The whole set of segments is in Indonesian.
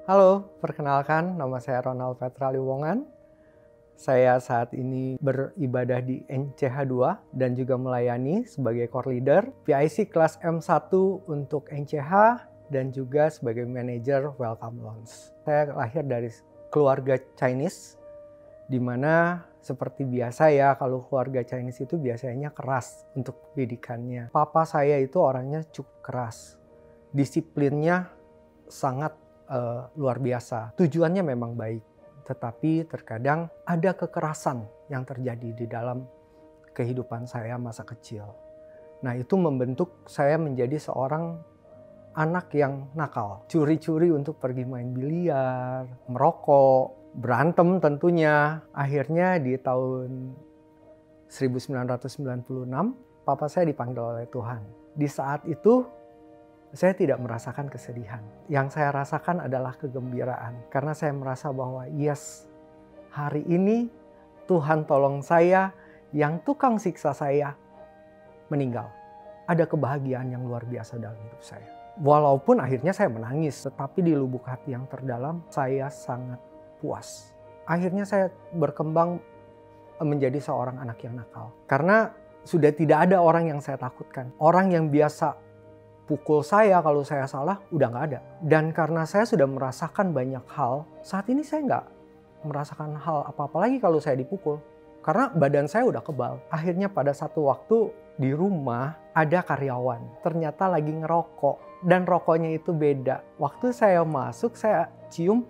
Halo, perkenalkan nama saya Ronald Petra Liwongan. Saya saat ini beribadah di NCH2 dan juga melayani sebagai core leader PIC kelas M1 untuk NCH dan juga sebagai manajer Welcome Lounge. Saya lahir dari keluarga Chinese, di mana seperti biasa ya, kalau keluarga Chinese itu biasanya keras untuk pendidikannya. Papa saya itu orangnya cukup keras, disiplinnya sangat luar biasa. Tujuannya memang baik, tetapi terkadang ada kekerasan yang terjadi di dalam kehidupan saya masa kecil. Nah, itu membentuk saya menjadi seorang anak yang nakal. Curi-curi untuk pergi main biliar, merokok, berantem tentunya. Akhirnya di tahun 1996, papa saya dipanggil oleh Tuhan. Di saat itu, saya tidak merasakan kesedihan. Yang saya rasakan adalah kegembiraan. Karena saya merasa bahwa yes, hari ini Tuhan tolong saya, yang tukang siksa saya meninggal. Ada kebahagiaan yang luar biasa dalam hidup saya. Walaupun akhirnya saya menangis, tetapi di lubuk hati yang terdalam saya sangat puas. Akhirnya saya berkembang menjadi seorang anak yang nakal. Karena sudah tidak ada orang yang saya takutkan. Orang yang biasa pukul saya kalau saya salah udah nggak ada. Dan karena saya sudah merasakan banyak hal, saat ini saya nggak merasakan hal apa-apa lagi kalau saya dipukul. Karena badan saya udah kebal. Akhirnya pada satu waktu di rumah ada karyawan. Ternyata lagi ngerokok. Dan rokoknya itu beda. Waktu saya masuk saya cium,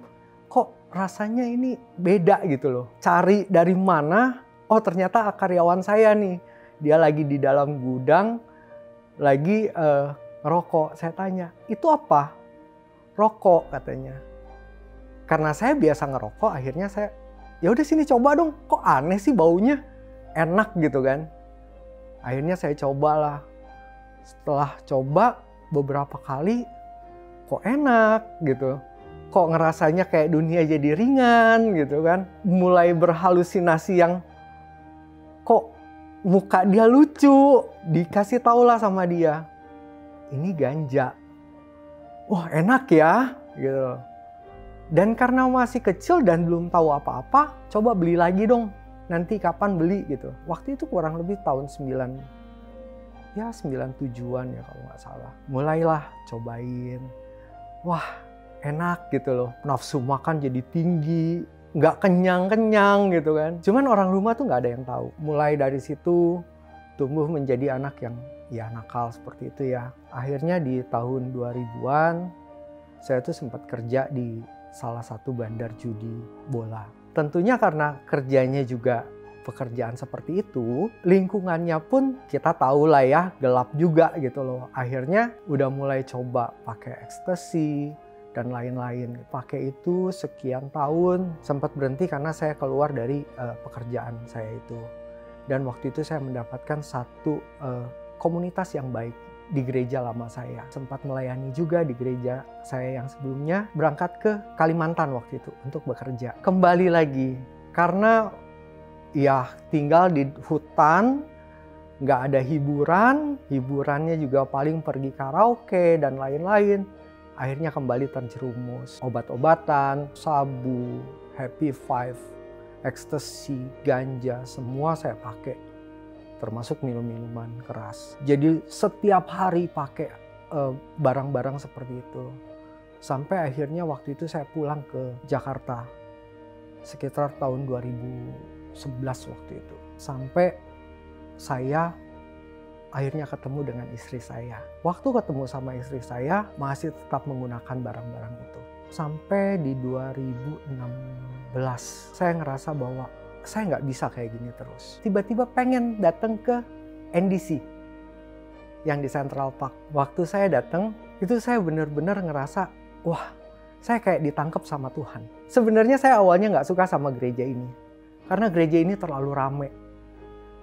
kok rasanya ini beda gitu loh. Cari dari mana, oh ternyata karyawan saya nih. Dia lagi di dalam gudang, lagi ngerokok. Saya tanya, itu apa? Rokok katanya. Karena saya biasa ngerokok, akhirnya saya, ya udah sini coba dong. Kok aneh sih baunya? Enak gitu kan. Akhirnya saya cobalah. Setelah coba beberapa kali, kok enak gitu. Kok ngerasanya kayak dunia jadi ringan gitu kan. Mulai berhalusinasi yang kok muka dia lucu. Dikasih tahulah sama dia, ini ganja. Wah enak ya gitu. Dan karena masih kecil dan belum tahu apa-apa, coba beli lagi dong. Nanti kapan beli gitu. Waktu itu kurang lebih tahun 97-an ya kalau nggak salah. Mulailah cobain. Wah enak gitu loh. Nafsu makan jadi tinggi. Nggak kenyang-kenyang gitu kan. Cuman orang rumah tuh nggak ada yang tahu. Mulai dari situ tumbuh menjadi anak yang ya nakal seperti itu ya. Akhirnya di tahun 2000-an saya tuh sempat kerja di salah satu bandar judi bola. Tentunya karena kerjanya juga pekerjaan seperti itu, lingkungannya pun kita tahu lah ya, gelap juga gitu loh. Akhirnya udah mulai coba pakai ekstasi dan lain-lain. Pakai itu sekian tahun, sempat berhenti karena saya keluar dari pekerjaan saya itu. Dan waktu itu saya mendapatkan satu komunitas yang baik di gereja lama saya. Sempat melayani juga di gereja saya yang sebelumnya. Berangkat ke Kalimantan waktu itu untuk bekerja. Kembali lagi, karena ya tinggal di hutan, nggak ada hiburan. Hiburannya juga paling pergi karaoke dan lain-lain. Akhirnya kembali terjerumus. Obat-obatan, sabu, Happy Five, ekstasi, ganja, semua saya pakai. Termasuk minum-minuman keras. Jadi setiap hari pakai barang-barang seperti itu. Sampai akhirnya waktu itu saya pulang ke Jakarta. Sekitar tahun 2011 waktu itu. Sampai saya akhirnya ketemu dengan istri saya. Waktu ketemu sama istri saya masih tetap menggunakan barang-barang itu. Sampai di 2016 saya ngerasa bahwa saya nggak bisa kayak gini terus. Tiba-tiba pengen datang ke NDC yang di Central Park. Waktu saya datang, itu saya benar-benar ngerasa, wah, saya kayak ditangkap sama Tuhan. Sebenarnya saya awalnya nggak suka sama gereja ini. Karena gereja ini terlalu rame.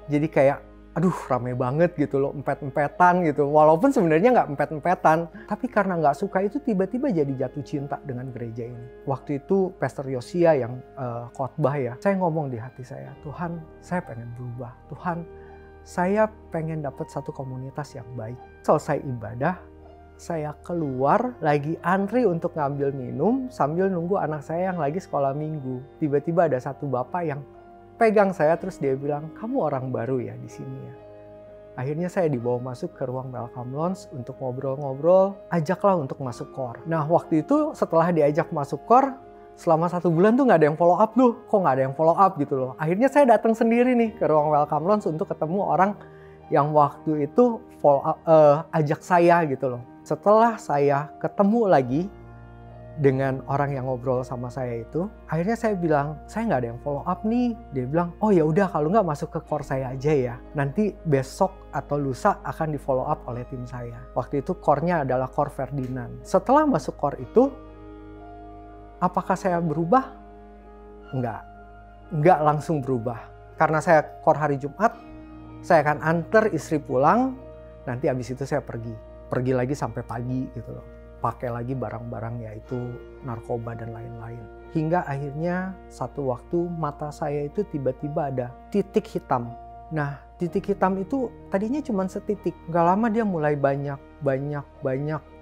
Jadi kayak, aduh rame banget gitu loh, empet-empetan gitu. Walaupun sebenarnya nggak empet-empetan, tapi karena nggak suka itu tiba-tiba jadi jatuh cinta dengan gereja ini. Waktu itu Pastor Yosia yang khotbah ya, saya ngomong di hati saya, Tuhan saya pengen berubah. Tuhan saya pengen dapat satu komunitas yang baik. Selesai ibadah, saya keluar lagi antri untuk ngambil minum sambil nunggu anak saya yang lagi sekolah minggu. Tiba-tiba ada satu bapak yang pegang saya terus dia bilang, "Kamu orang baru ya di sini ya?" Akhirnya saya dibawa masuk ke ruang welcome lounge untuk ngobrol-ngobrol, ajaklah untuk masuk core. Nah waktu itu setelah diajak masuk core, selama 1 bulan tuh nggak ada yang follow up tuh. Kok nggak ada yang follow up gitu loh. Akhirnya saya datang sendiri nih ke ruang welcome lounge untuk ketemu orang yang waktu itu ajak saya gitu loh. Setelah saya ketemu lagi dengan orang yang ngobrol sama saya itu, akhirnya saya bilang, "Saya nggak ada yang follow up nih." Dia bilang, "Oh ya udah kalau nggak masuk ke core saya aja ya. Nanti besok atau lusa akan di follow up oleh tim saya." Waktu itu core-nya adalah core Ferdinand. Setelah masuk core itu, apakah saya berubah? Enggak langsung berubah. Karena saya core hari Jumat, saya akan antar istri pulang, nanti habis itu saya pergi lagi sampai pagi gitu loh. Pakai lagi barang-barang yaitu narkoba dan lain-lain. Hingga akhirnya satu waktu mata saya itu tiba-tiba ada titik hitam. Nah, titik hitam itu tadinya cuma setitik. Gak lama dia mulai banyak.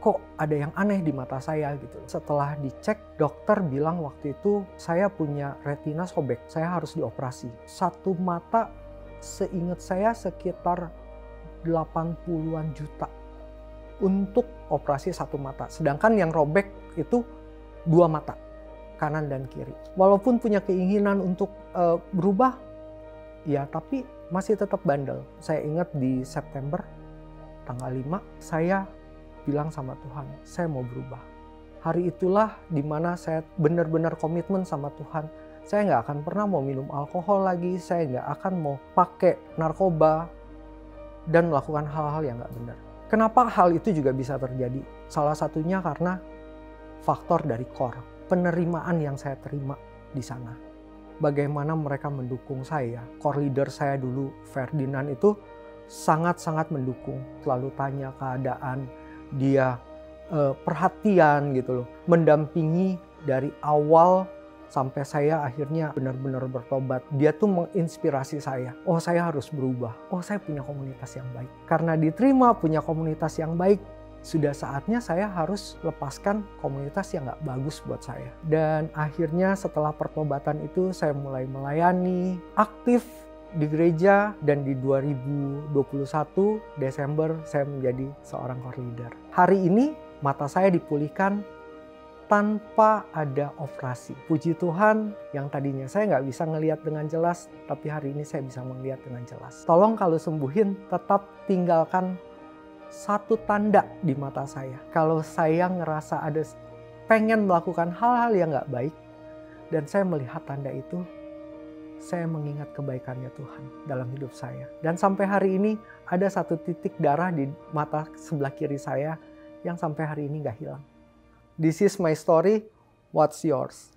Kok ada yang aneh di mata saya gitu. Setelah dicek, dokter bilang waktu itu saya punya retina sobek. Saya harus dioperasi. Satu mata seingat saya sekitar 80-an juta untuk operasi satu mata. Sedangkan yang robek itu 2 mata, kanan dan kiri. Walaupun punya keinginan untuk berubah, ya tapi masih tetap bandel. Saya ingat di September tanggal 5, saya bilang sama Tuhan, saya mau berubah. Hari itulah dimana saya benar-benar komitmen sama Tuhan. Saya nggak akan pernah mau minum alkohol lagi, saya nggak akan mau pakai narkoba dan melakukan hal-hal yang nggak benar. Kenapa hal itu juga bisa terjadi? Salah satunya karena faktor dari core, penerimaan yang saya terima di sana. Bagaimana mereka mendukung saya. Core leader saya dulu, Ferdinand itu sangat-sangat mendukung. Selalu tanya keadaan, dia perhatian gitu loh. Mendampingi dari awal sampai saya akhirnya benar-benar bertobat. Dia tuh menginspirasi saya. Oh, saya harus berubah. Oh, saya punya komunitas yang baik. Karena diterima punya komunitas yang baik, sudah saatnya saya harus lepaskan komunitas yang gak bagus buat saya. Dan akhirnya setelah pertobatan itu saya mulai melayani aktif di gereja, dan di 2021 Desember saya menjadi seorang core leader. Hari ini mata saya dipulihkan tanpa ada operasi. Puji Tuhan, yang tadinya saya nggak bisa ngelihat dengan jelas, tapi hari ini saya bisa melihat dengan jelas. Tolong kalau sembuhin, tetap tinggalkan satu tanda di mata saya. Kalau saya ngerasa ada pengen melakukan hal-hal yang nggak baik, dan saya melihat tanda itu, saya mengingat kebaikannya Tuhan dalam hidup saya. Dan sampai hari ini ada satu titik darah di mata sebelah kiri saya yang sampai hari ini nggak hilang. This is my story. What's yours?